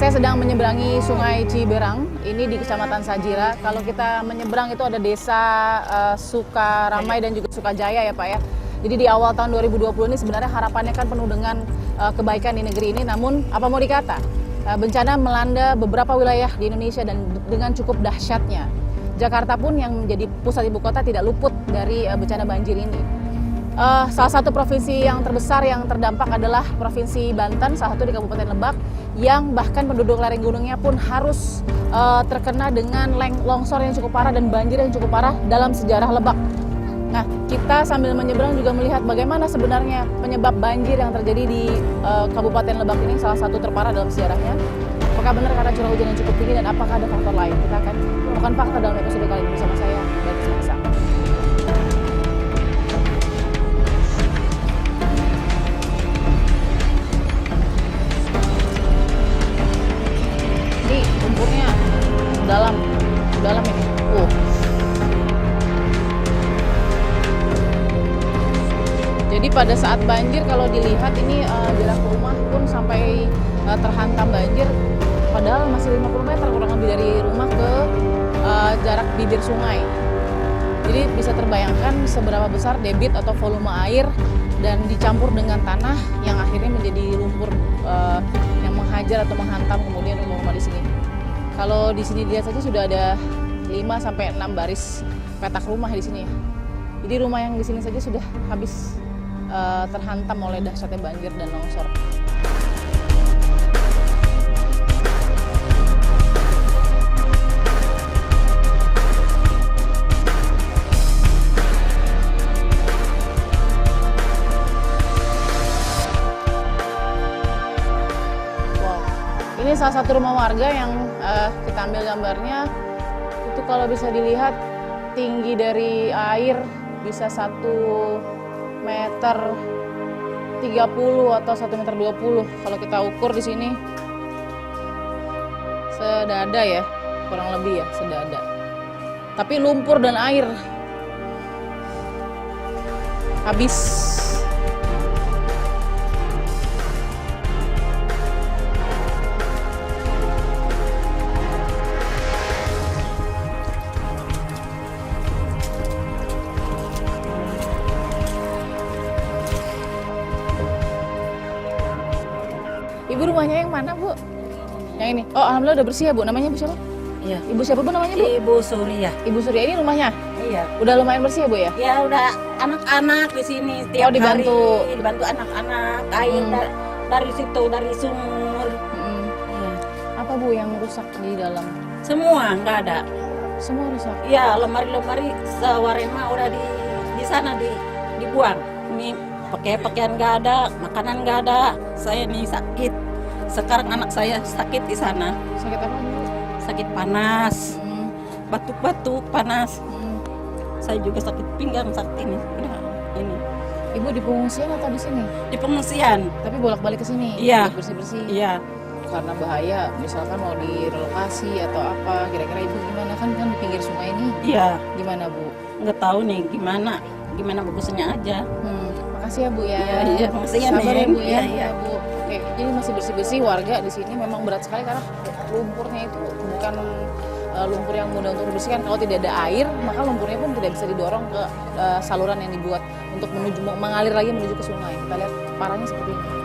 Saya sedang menyeberangi Sungai Ciberang, ini di Kecamatan Sajira. Kalau kita menyeberang itu ada desa Sukaramai dan juga Sukajaya ya Pak ya. Jadi di awal tahun 2020 ini sebenarnya harapannya kan penuh dengan kebaikan di negeri ini. Namun apa mau dikata, bencana melanda beberapa wilayah di Indonesia dan dengan cukup dahsyatnya. Jakarta pun yang menjadi pusat ibu kota tidak luput dari bencana banjir ini. Salah satu provinsi yang terbesar yang terdampak adalah Provinsi Banten, salah satu di Kabupaten Lebak, yang bahkan penduduk lereng gunungnya pun harus terkena dengan longsor yang cukup parah dan banjir yang cukup parah dalam sejarah Lebak. Nah, kita sambil menyeberang juga melihat bagaimana sebenarnya penyebab banjir yang terjadi di Kabupaten Lebak ini, salah satu terparah dalam sejarahnya. Apakah benar karena curah hujan yang cukup tinggi dan apakah ada faktor lain? Kita akan menemukan fakta dalam episode kali ini bersama saya, Mbak Nisa. Lumpurnya dalam ini. Jadi pada saat banjir kalau dilihat ini jarak rumah pun sampai terhantam banjir, padahal masih 50 meter kurang lebih dari rumah ke jarak bibir sungai. Jadi bisa terbayangkan seberapa besar debit atau volume air dan dicampur dengan tanah yang akhirnya menjadi lumpur yang menghajar atau menghantam kemudian rumah-rumah di sini. Kalau di sini dilihat saja sudah ada 5 sampai 6 baris petak rumah di sini ya. Jadi rumah yang di sini saja sudah habis terhantam oleh dahsyatnya banjir dan longsor. Ini salah satu rumah warga yang kita ambil gambarnya. Itu kalau bisa dilihat tinggi dari air bisa 1 meter 30 atau 1 meter 20 kalau kita ukur di sini. Sedada ya, kurang lebih ya, sedada. Tapi lumpur dan air habis. Ibu rumahnya yang mana, Bu? Yang ini? Oh, alhamdulillah udah bersih ya, Bu. Namanya Ibu siapa? Iya. Ibu siapa, Bu, namanya, Bu? Ibu Surya. Ibu Surya, ini rumahnya? Iya. Udah lumayan bersih ya, Bu ya? Ya udah anak-anak di sini tiap dibantu. hari dibantu anak-anak air dari situ, dari sumur. Ya. Apa, Bu, yang rusak di dalam? Semua nggak ada. Semua rusak? Ya, lemari-lemari sewarema udah di sana dibuang. Ini pakaian nggak ada, makanan nggak ada. Saya nih sakit. Sekarang anak saya sakit di sana. Sakit apa, Bu? Sakit panas, batuk-batuk panas. Saya juga sakit pinggang saat ini. Udah ini. Ibu di pengungsian atau di sini? Di pengungsian. Tapi bolak-balik ke sini? Iya. Bersih-bersih? Iya. Karena bahaya, misalkan mau direlokasi atau apa, kira-kira Ibu gimana? Kan di pinggir sungai ini. Iya. Gimana, Bu? Nggak tahu nih gimana bagusnya aja. Makasih ya, Bu ya. Iya, makasih ya, Sabar ya, Neng. Bu ya. Iya. Bu. Oke, jadi masih bersih-bersih. Warga di sini memang berat sekali karena lumpurnya itu bukan lumpur yang mudah untuk dibersihkan. Kalau tidak ada air, maka lumpurnya pun tidak bisa didorong ke saluran yang dibuat untuk mengalir lagi menuju ke sungai. Kita lihat parahnya seperti ini.